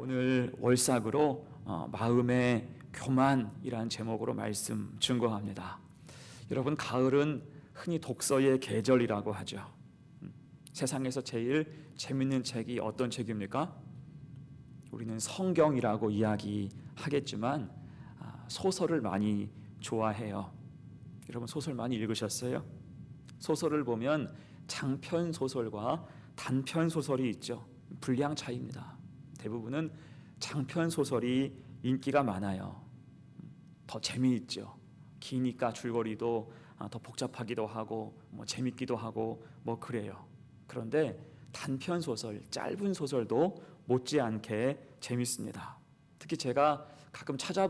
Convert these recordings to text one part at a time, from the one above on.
오늘 월삭으로 마음의 교만이라는 제목으로 말씀 증거합니다. 여러분, 가을은 흔히 독서의 계절이라고 하죠. 세상에서 제일 재밌는 책이 어떤 책입니까? 우리는 성경이라고 이야기하겠지만 소설을 많이 좋아해요. 여러분, 소설 많이 읽으셨어요? 소설을 보면 장편 소설과 단편 소설이 있죠. 분량 차이입니다. 대부분은 장편 소설이 인기가 많아요. 더 재미있죠. 기니까 줄거리도 더 복잡하기도 하고 재밌기도 하고 그래요. 그런데 단편 소설, 짧은 소설도 못지않게 재밌습니다. 특히 제가 가끔 찾아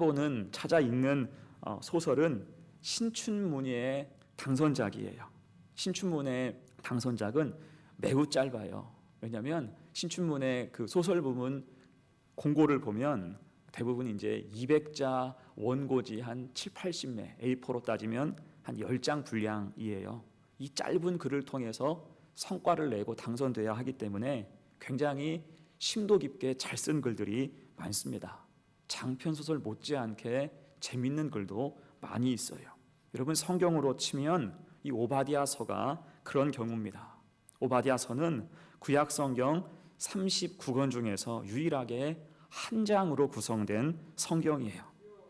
읽는 소설은 신춘문예의 당선작이에요. 신춘문예 당선작은 매우 짧아요. 왜냐하면 신춘문예 그 소설 부문 공고를 보면 대부분 이제 200자 원고지 한 7, 80매, A4로 따지면 한 10장 분량이에요. 이 짧은 글을 통해서 성과를 내고 당선돼야 하기 때문에 굉장히 심도 깊게 잘 쓴 글들이 많습니다. 장편 소설 못지않게 재밌는 글도 많이 있어요. 여러분, 성경으로 치면 이 오바댜서가 그런 경우입니다. 오바댜서는 구약 성경 39권 중에서 유일하게 한 장으로 구성된 성경이에요.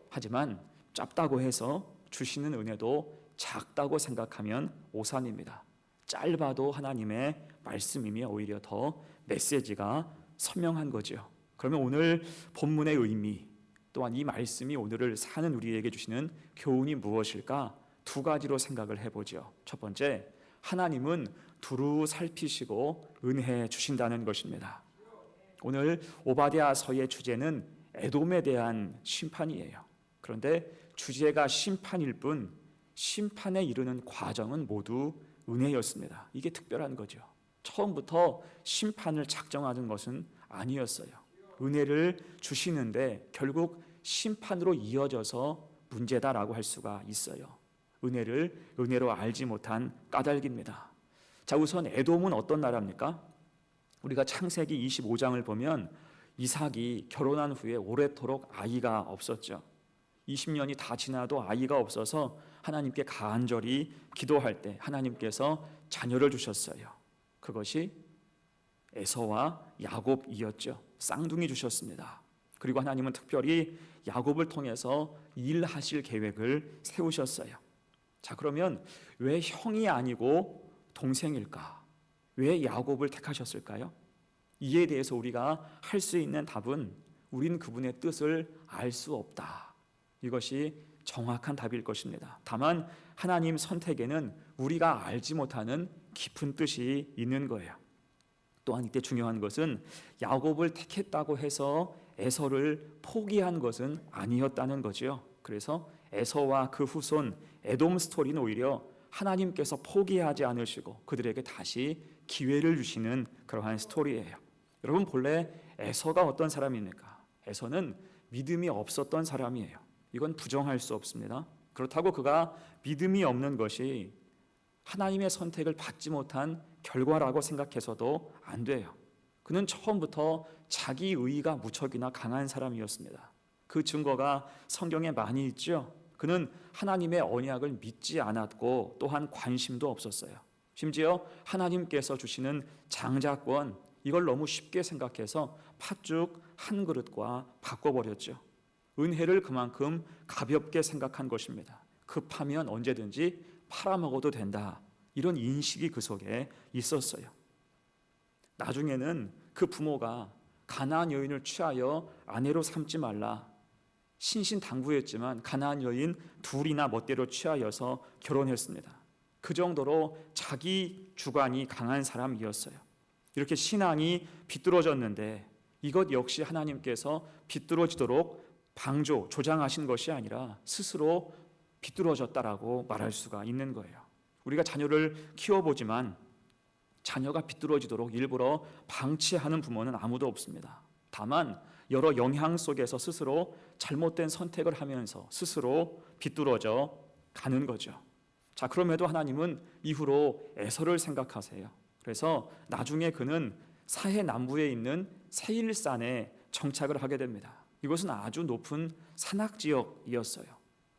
하지만 짧다고 해서 주시는 은혜도 작다고 생각하면 오산입니다. 짧아도 하나님의 말씀이며 오히려 더 메시지가 선명한 거죠. 그러면 오늘 본문의 의미, 또한 이 말씀이 오늘을 사는 우리에게 주시는 교훈이 무엇일까? 두 가지로 생각을 해보죠. 첫 번째, 하나님은 두루 살피시고 은혜해 주신다는 것입니다. 오늘 오바댜서의 주제는 에돔에 대한 심판이에요. 그런데 주제가 심판일 뿐 심판에 이르는 과정은 모두 은혜였습니다. 이게 특별한 거죠. 처음부터 심판을 작정하는 것은 아니었어요. 은혜를 주시는데 결국 심판으로 이어져서 문제다라고 할 수가 있어요. 은혜를 은혜로 알지 못한 까닭입니다. 자, 우선 에돔은 어떤 나라입니까? 우리가 창세기 25장을 보면 이삭이 결혼한 후에 오래도록 아이가 없었죠. 20년이 다 지나도 아이가 없어서 하나님께 간절히 기도할 때 하나님께서 자녀를 주셨어요. 그것이 에서와 야곱이었죠. 쌍둥이 주셨습니다. 그리고 하나님은 특별히 야곱을 통해서 일하실 계획을 세우셨어요. 자, 그러면 왜 형이 아니고 동생일까? 왜 야곱을 택하셨을까요? 이에 대해서 우리가 할 수 있는 답은 우린 그분의 뜻을 알 수 없다. 이것이 정확한 답일 것입니다. 다만 하나님 선택에는 우리가 알지 못하는 깊은 뜻이 있는 거예요. 또한 이때 중요한 것은 야곱을 택했다고 해서 에서를 포기한 것은 아니었다는 거죠. 그래서 에서와 그 후손 에돔 스토리는 오히려 하나님께서 포기하지 않으시고 그들에게 다시 기회를 주시는 그러한 스토리예요. 여러분, 본래 에서가 어떤 사람입니까? 에서는 믿음이 없었던 사람이에요. 이건 부정할 수 없습니다. 그렇다고 그가 믿음이 없는 것이 하나님의 선택을 받지 못한 결과라고 생각해서도 안 돼요. 그는 처음부터 자기 의의가 무척이나 강한 사람이었습니다. 그 증거가 성경에 많이 있죠. 그는 하나님의 언약을 믿지 않았고 또한 관심도 없었어요. 심지어 하나님께서 주시는 장자권, 이걸 너무 쉽게 생각해서 팥죽 한 그릇과 바꿔버렸죠. 은혜를 그만큼 가볍게 생각한 것입니다. 급하면 언제든지 팔아먹어도 된다, 이런 인식이 그 속에 있었어요. 나중에는 그 부모가 가나안 여인을 취하여 아내로 삼지 말라 신신당부했지만 가나안 여인 둘이나 멋대로 취하여서 결혼했습니다. 그 정도로 자기 주관이 강한 사람이었어요. 이렇게 신앙이 비뚤어졌는데 이것 역시 하나님께서 비뚤어지도록 조장하신 것이 아니라 스스로 비뚤어졌다라고 말할 수가 있는 거예요. 우리가 자녀를 키워보지만 자녀가 비뚤어지도록 일부러 방치하는 부모는 아무도 없습니다. 다만 여러 영향 속에서 스스로 잘못된 선택을 하면서 스스로 비뚤어져 가는 거죠. 자, 그럼에도 하나님은 이후로 에서를 생각하세요. 그래서 나중에 그는 사해 남부에 있는 세일산에 정착을 하게 됩니다. 이것은 아주 높은 산악지역이었어요.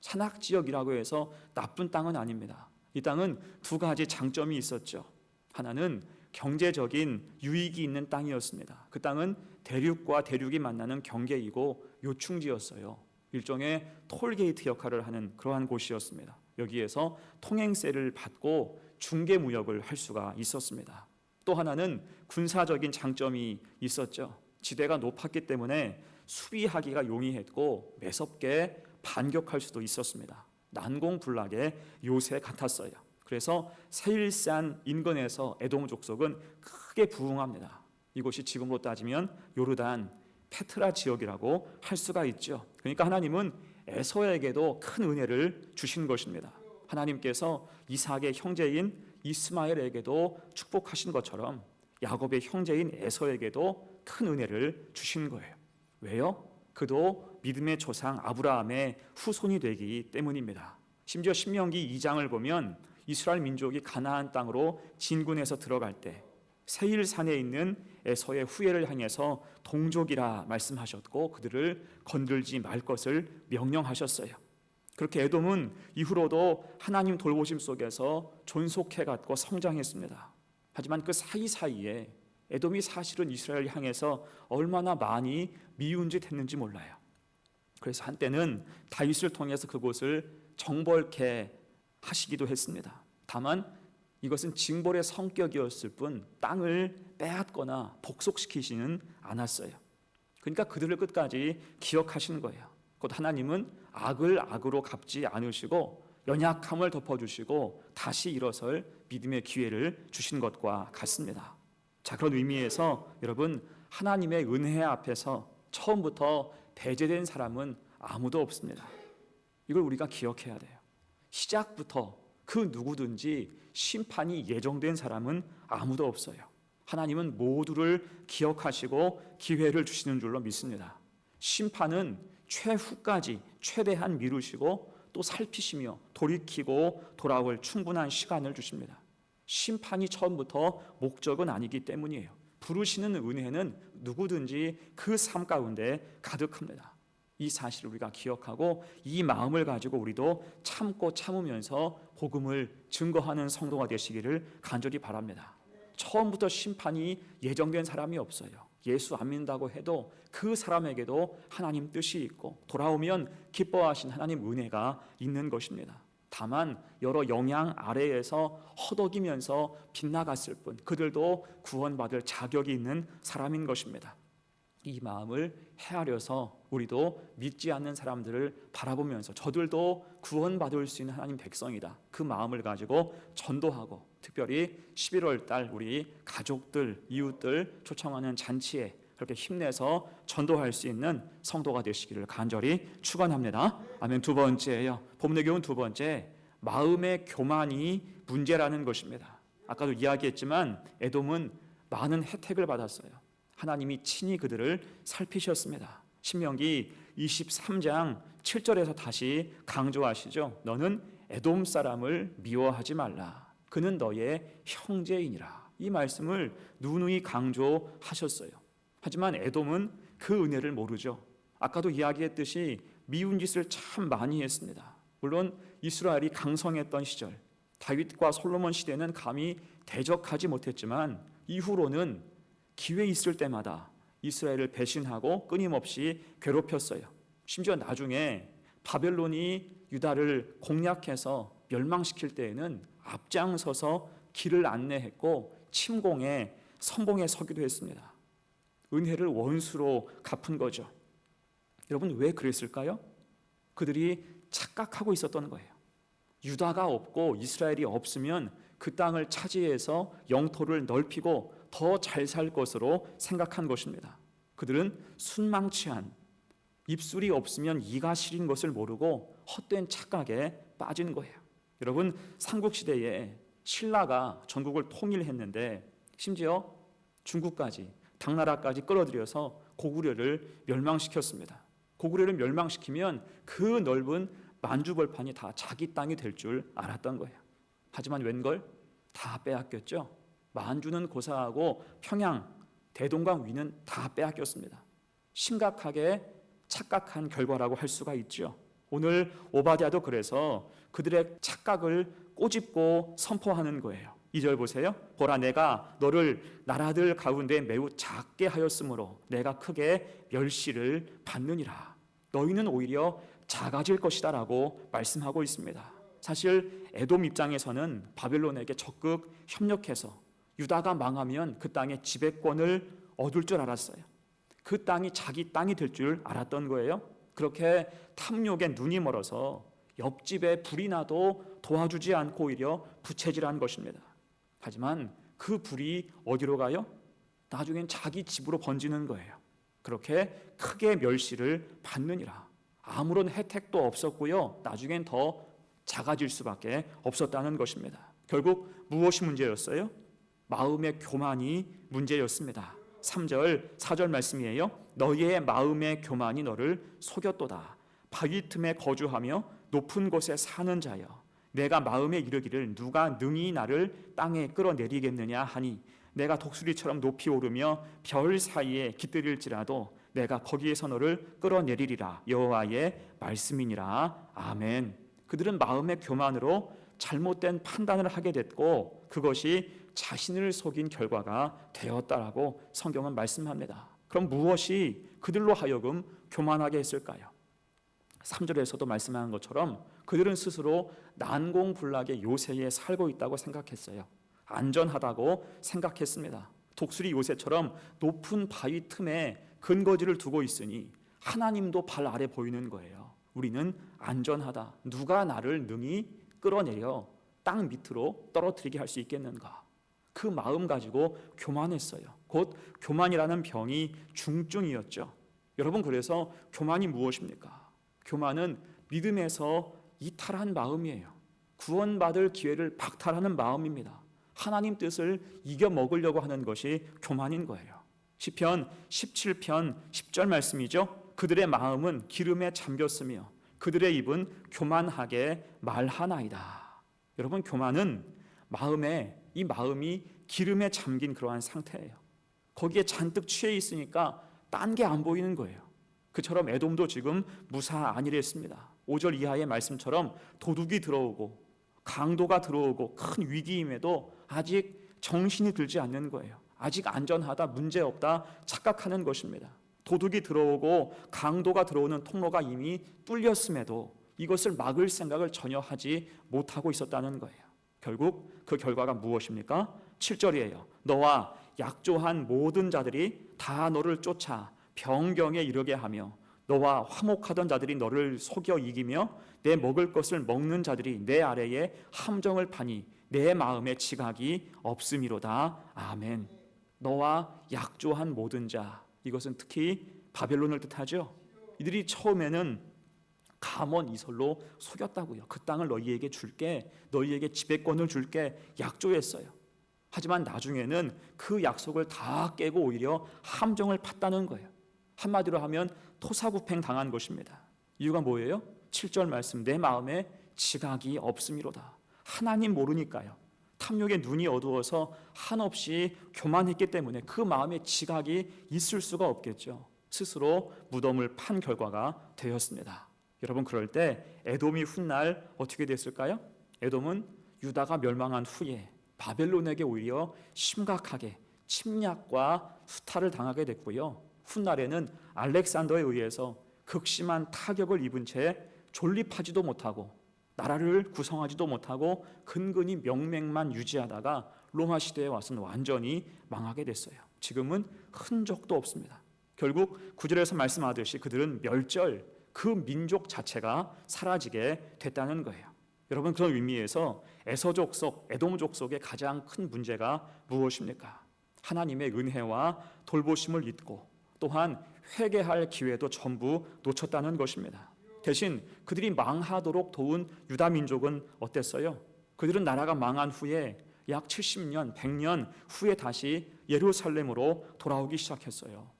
산악지역이라고 해서 나쁜 땅은 아닙니다. 이 땅은 두 가지 장점이 있었죠. 하나는 경제적인 유익이 있는 땅이었습니다. 그 땅은 대륙과 대륙이 만나는 경계이고 요충지였어요. 일종의 톨게이트 역할을 하는 그러한 곳이었습니다. 여기에서 통행세를 받고 중개무역을 할 수가 있었습니다. 또 하나는 군사적인 장점이 있었죠. 지대가 높았기 때문에 수비하기가 용이했고 매섭게 반격할 수도 있었습니다. 난공불락의 요새 같았어요. 그래서 세일산 인근에서 에돔 족속은 크게 부흥합니다. 이곳이 지금으로 따지면 요르단, 페트라 지역이라고 할 수가 있죠. 그러니까 하나님은 에서에게도 큰 은혜를 주신 것입니다. 하나님께서 이삭의 형제인 이스마엘에게도 축복하신 것처럼 야곱의 형제인 에서에게도 큰 은혜를 주신 거예요. 왜요? 그도 믿음의 조상 아브라함의 후손이 되기 때문입니다. 심지어 신명기 2장을 보면 이스라엘 민족이 가나안 땅으로 진군해서 들어갈 때 세일산에 있는 에서의 후예를 향해서 동족이라 말씀하셨고 그들을 건들지 말 것을 명령하셨어요. 그렇게 에돔은 이후로도 하나님 돌보심 속에서 존속해갔고 성장했습니다. 하지만 그 사이사이에 에돔이 사실은 이스라엘을 향해서 얼마나 많이 미운 짓 했는지 몰라요. 그래서 한때는 다윗을 통해서 그곳을 정벌케 하시기도 했습니다. 다만 이것은 징벌의 성격이었을 뿐 땅을 빼앗거나 복속시키지는 않았어요. 그러니까 그들을 끝까지 기억하시는 거예요. 곧 하나님은 악을 악으로 갚지 않으시고 연약함을 덮어주시고 다시 일어설 믿음의 기회를 주신 것과 같습니다. 자, 그런 의미에서 여러분, 하나님의 은혜 앞에서 처음부터 배제된 사람은 아무도 없습니다. 이걸 우리가 기억해야 돼요. 시작부터 그 누구든지 심판이 예정된 사람은 아무도 없어요. 하나님은 모두를 기억하시고 기회를 주시는 줄로 믿습니다. 심판은 최후까지 최대한 미루시고 또 살피시며 돌이키고 돌아올 충분한 시간을 주십니다. 심판이 처음부터 목적은 아니기 때문이에요. 부르시는 은혜는 누구든지 그 삶 가운데 가득합니다. 이 사실을 우리가 기억하고 이 마음을 가지고 우리도 참고 참으면서 복음을 증거하는 성도가 되시기를 간절히 바랍니다. 처음부터 심판이 예정된 사람이 없어요. 예수 안 믿는다고 해도 그 사람에게도 하나님 뜻이 있고 돌아오면 기뻐하신 하나님 은혜가 있는 것입니다. 다만 여러 영향 아래에서 허덕이면서 빗나갔을 뿐 그들도 구원받을 자격이 있는 사람인 것입니다. 이 마음을 헤아려서 우리도 믿지 않는 사람들을 바라보면서 저들도 구원받을 수 있는 하나님 백성이다, 그 마음을 가지고 전도하고 특별히 11월 달 우리 가족들, 이웃들 초청하는 잔치에 그렇게 힘내서 전도할 수 있는 성도가 되시기를 간절히 축원합니다. 아멘. 두 번째예요. 본문의 교훈 두 번째, 마음의 교만이 문제라는 것입니다. 아까도 이야기했지만 에돔은 많은 혜택을 받았어요. 하나님이 친히 그들을 살피셨습니다. 신명기 23장 7절에서 다시 강조하시죠. 너는 에돔 사람을 미워하지 말라. 그는 너의 형제이니라. 이 말씀을 누누이 강조하셨어요. 하지만 에돔은 그 은혜를 모르죠. 아까도 이야기했듯이 미운 짓을 참 많이 했습니다. 물론 이스라엘이 강성했던 시절 다윗과 솔로몬 시대는 감히 대적하지 못했지만 이후로는 기회 있을 때마다 이스라엘을 배신하고 끊임없이 괴롭혔어요. 심지어 나중에 바벨론이 유다를 공략해서 멸망시킬 때에는 앞장서서 길을 안내했고 침공에 선봉에 서기도 했습니다. 은혜를 원수로 갚은 거죠. 여러분, 왜 그랬을까요? 그들이 착각하고 있었던 거예요. 유다가 없고 이스라엘이 없으면 그 땅을 차지해서 영토를 넓히고 더 잘 살 것으로 생각한 것입니다. 그들은 순망치한, 입술이 없으면 이가 시린 것을 모르고 헛된 착각에 빠진 거예요. 여러분, 삼국시대에 신라가 전국을 통일했는데 심지어 중국까지, 당나라까지 끌어들여서 고구려를 멸망시켰습니다. 고구려를 멸망시키면 그 넓은 만주벌판이 다 자기 땅이 될 줄 알았던 거예요. 하지만 웬걸? 다 빼앗겼죠. 만주는 고사하고 평양, 대동강 위는 다 빼앗겼습니다. 심각하게 착각한 결과라고 할 수가 있죠. 오늘 오바댜도 그래서 그들의 착각을 꼬집고 선포하는 거예요. 2절 보세요. 보라, 내가 너를 나라들 가운데 매우 작게 하였으므로 내가 크게 멸시를 받느니라. 너희는 오히려 작아질 것이다 라고 말씀하고 있습니다. 사실 에돔 입장에서는 바벨론에게 적극 협력해서 유다가 망하면 그 땅의 지배권을 얻을 줄 알았어요. 그 땅이 자기 땅이 될 줄 알았던 거예요. 그렇게 탐욕에 눈이 멀어서 옆집에 불이 나도 도와주지 않고 오히려 부채질한 것입니다. 하지만 그 불이 어디로 가요? 나중엔 자기 집으로 번지는 거예요. 그렇게 크게 멸시를 받느니라. 아무런 혜택도 없었고요. 나중엔 더 작아질 수밖에 없었다는 것입니다. 결국 무엇이 문제였어요? 마음의 교만이 문제였습니다. 3절 4절 말씀이에요. 너희의 마음의 교만이 너를 속였도다. 바위 틈에 거주하며 높은 곳에 사는 자여, 내가 마음에 이르기를 누가 능히 나를 땅에 끌어내리겠느냐 하니 내가 독수리처럼 높이 오르며 별 사이에 깃들일지라도 내가 거기에서 너를 끌어내리리라. 여호와의 말씀이니라. 아멘. 그들은 마음의 교만으로 잘못된 판단을 하게 됐고 그것이 자신을 속인 결과가 되었다라고 성경은 말씀합니다. 그럼 무엇이 그들로 하여금 교만하게 했을까요? 3절에서도 말씀한 것처럼 그들은 스스로 난공불락의 요새에 살고 있다고 생각했어요. 안전하다고 생각했습니다. 독수리 요새처럼 높은 바위 틈에 근거지를 두고 있으니 하나님도 발 아래 보이는 거예요. 우리는 안전하다. 누가 나를 능히 끌어내려 땅 밑으로 떨어뜨리게 할 수 있겠는가? 그 마음 가지고 교만했어요. 곧 교만이라는 병이 중증이었죠. 여러분, 그래서 교만이 무엇입니까? 교만은 믿음에서 이탈한 마음이에요. 구원받을 기회를 박탈하는 마음입니다. 하나님 뜻을 이겨 먹으려고 하는 것이 교만인 거예요. 시편 17편 10절 말씀이죠. 그들의 마음은 기름에 잠겼으며 그들의 입은 교만하게 말하나이다. 여러분, 교만은 이 마음이 기름에 잠긴 그러한 상태예요. 거기에 잔뜩 취해 있으니까 딴 게 안 보이는 거예요. 그처럼 에돔도 지금 무사 아니랬습니다. 5절 이하의 말씀처럼 도둑이 들어오고 강도가 들어오고 큰 위기임에도 아직 정신이 들지 않는 거예요. 아직 안전하다, 문제없다 착각하는 것입니다. 도둑이 들어오고 강도가 들어오는 통로가 이미 뚫렸음에도 이것을 막을 생각을 전혀 하지 못하고 있었다는 거예요. 결국 그 결과가 무엇입니까? 7절이에요. 너와 약조한 모든 자들이 다 너를 쫓아 병경에 이르게 하며 너와 화목하던 자들이 너를 속여 이기며 내 먹을 것을 먹는 자들이 내 아래에 함정을 파니 내 마음에 지각이 없음이로다. 아멘. 너와 약조한 모든 자, 이것은 특히 바벨론을 뜻하죠. 이들이 처음에는 감언 이설로 속였다고요. 그 땅을 너희에게 줄게, 너희에게 지배권을 줄게 약조했어요. 하지만 나중에는 그 약속을 다 깨고 오히려 함정을 팠다는 거예요. 한마디로 하면 토사구팽 당한 것입니다. 이유가 뭐예요? 7절 말씀, 내 마음에 지각이 없음이로다. 하나님 모르니까요. 탐욕에 눈이 어두워서 한없이 교만했기 때문에 그 마음에 지각이 있을 수가 없겠죠. 스스로 무덤을 판 결과가 되었습니다. 여러분, 그럴 때 에돔이 훗날 어떻게 됐을까요? 에돔은 유다가 멸망한 후에 바벨론에게 오히려 심각하게 침략과 수탈을 당하게 됐고요. 훗날에는 알렉산더에 의해서 극심한 타격을 입은 채 존립하지도 못하고 나라를 구성하지도 못하고 근근히 명맥만 유지하다가 로마 시대에 와서는 완전히 망하게 됐어요. 지금은 흔적도 없습니다. 결국 9절에서 말씀하듯이 그들은 멸절, 그 민족 자체가 사라지게 됐다는 거예요. 여러분, 그런 의미에서 에서 족속, 에돔 족속의 가장 큰 문제가 무엇입니까? 하나님의 은혜와 돌보심을 잊고 또한 회개할 기회도 전부 놓쳤다는 것입니다. 대신 그들이 망하도록 도운 유다 민족은 어땠어요? 그들은 나라가 망한 후에 약 70년, 100년 후에 다시 예루살렘으로 돌아오기 시작했어요.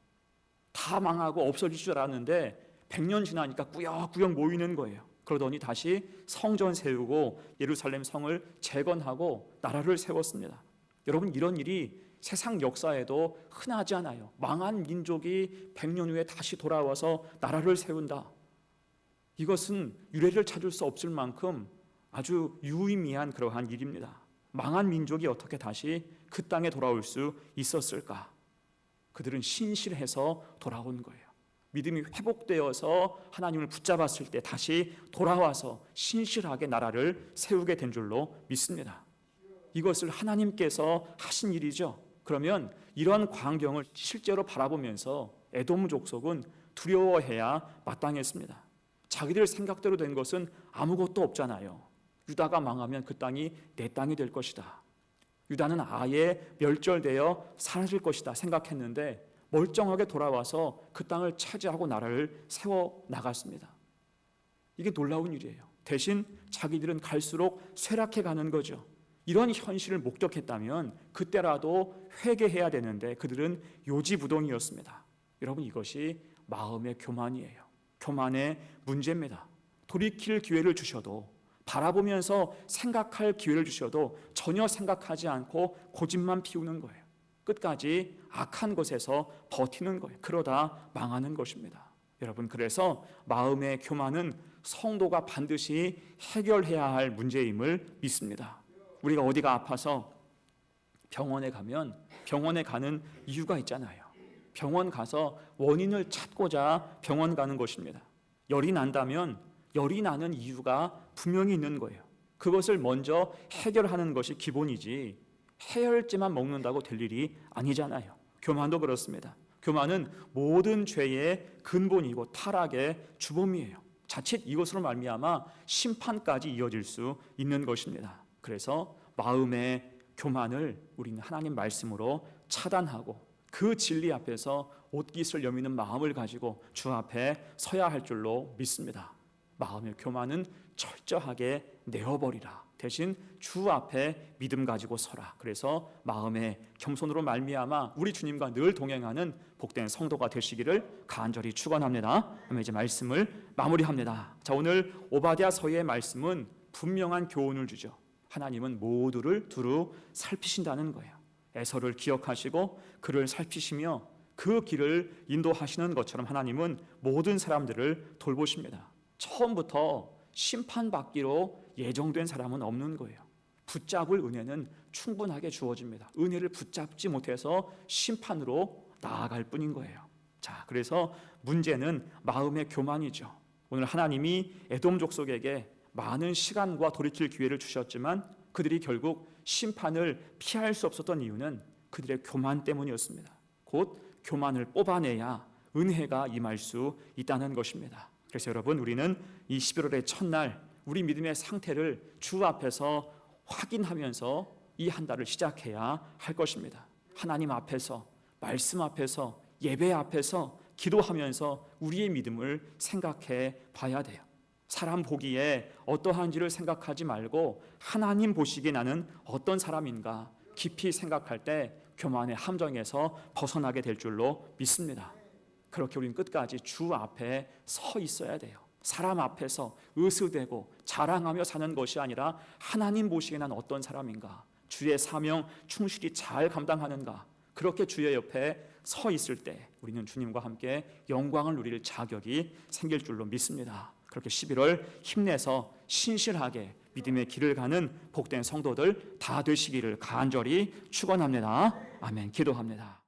다 망하고 없어질 줄 알았는데 100년 지나니까 꾸역꾸역 모이는 거예요. 그러더니 다시 성전 세우고 예루살렘 성을 재건하고 나라를 세웠습니다. 여러분, 이런 일이 세상 역사에도 흔하지 않아요. 망한 민족이 100년 후에 다시 돌아와서 나라를 세운다. 이것은 유례를 찾을 수 없을 만큼 아주 유의미한 그러한 일입니다. 망한 민족이 어떻게 다시 그 땅에 돌아올 수 있었을까? 그들은 신실해서 돌아온 거예요. 믿음이 회복되어서 하나님을 붙잡았을 때 다시 돌아와서 신실하게 나라를 세우게 된 줄로 믿습니다. 이것을 하나님께서 하신 일이죠. 그러면 이런 광경을 실제로 바라보면서 에돔 족속은 두려워해야 마땅했습니다. 자기들 생각대로 된 것은 아무것도 없잖아요. 유다가 망하면 그 땅이 내 땅이 될 것이다. 유다는 아예 멸절되어 사라질 것이다 생각했는데 멀쩡하게 돌아와서 그 땅을 차지하고 나라를 세워 나갔습니다. 이게 놀라운 일이에요. 대신 자기들은 갈수록 쇠락해 가는 거죠. 이런 현실을 목격했다면 그때라도 회개해야 되는데 그들은 요지부동이었습니다. 여러분, 이것이 마음의 교만이에요. 교만의 문제입니다. 돌이킬 기회를 주셔도, 바라보면서 생각할 기회를 주셔도 전혀 생각하지 않고 고집만 피우는 거예요. 끝까지 악한 것에서 버티는 거예요. 그러다 망하는 것입니다. 여러분, 그래서 마음의 교만은 성도가 반드시 해결해야 할 문제임을 믿습니다. 우리가 어디가 아파서 병원에 가면 병원에 가는 이유가 있잖아요. 병원 가서 원인을 찾고자 병원 가는 것입니다. 열이 난다면 열이 나는 이유가 분명히 있는 거예요. 그것을 먼저 해결하는 것이 기본이지 해열제만 먹는다고 될 일이 아니잖아요. 교만도 그렇습니다. 교만은 모든 죄의 근본이고 타락의 주범이에요. 자칫 이것으로 말미암아 심판까지 이어질 수 있는 것입니다. 그래서 마음의 교만을 우리는 하나님 말씀으로 차단하고 그 진리 앞에서 옷깃을 여미는 마음을 가지고 주 앞에 서야 할 줄로 믿습니다. 마음의 교만은 철저하게 내어버리라. 대신 주 앞에 믿음 가지고 서라. 그래서 마음의 겸손으로 말미암아 우리 주님과 늘 동행하는 복된 성도가 되시기를 간절히 축원합니다. 그러면 이제 말씀을 마무리합니다. 자, 오늘 오바댜서의 말씀은 분명한 교훈을 주죠. 하나님은 모두를 두루 살피신다는 거예요. 에서를 기억하시고 그를 살피시며 그 길을 인도하시는 것처럼 하나님은 모든 사람들을 돌보십니다. 처음부터 심판받기로 예정된 사람은 없는 거예요. 붙잡을 은혜는 충분하게 주어집니다. 은혜를 붙잡지 못해서 심판으로 나아갈 뿐인 거예요. 자, 그래서 문제는 마음의 교만이죠. 오늘 하나님이 에돔 족속에게 많은 시간과 돌이킬 기회를 주셨지만 그들이 결국 심판을 피할 수 없었던 이유는 그들의 교만 때문이었습니다. 곧 교만을 뽑아내야 은혜가 임할 수 있다는 것입니다. 그래서 여러분, 우리는 이 11월의 첫날 우리 믿음의 상태를 주 앞에서 확인하면서 이 한 달을 시작해야 할 것입니다. 하나님 앞에서, 말씀 앞에서, 예배 앞에서 기도하면서 우리의 믿음을 생각해 봐야 돼요. 사람 보기에 어떠한지를 생각하지 말고 하나님 보시기에 나는 어떤 사람인가 깊이 생각할 때 교만의 함정에서 벗어나게 될 줄로 믿습니다. 그렇게 우리는 끝까지 주 앞에 서 있어야 돼요. 사람 앞에서 으스대고 자랑하며 사는 것이 아니라 하나님 보시기에 난 어떤 사람인가, 주의 사명 충실히 잘 감당하는가, 그렇게 주의 옆에 서 있을 때 우리는 주님과 함께 영광을 누릴 자격이 생길 줄로 믿습니다. 그렇게 11월 힘내서 신실하게 믿음의 길을 가는 복된 성도들 다 되시기를 간절히 축원합니다. 아멘. 기도합니다.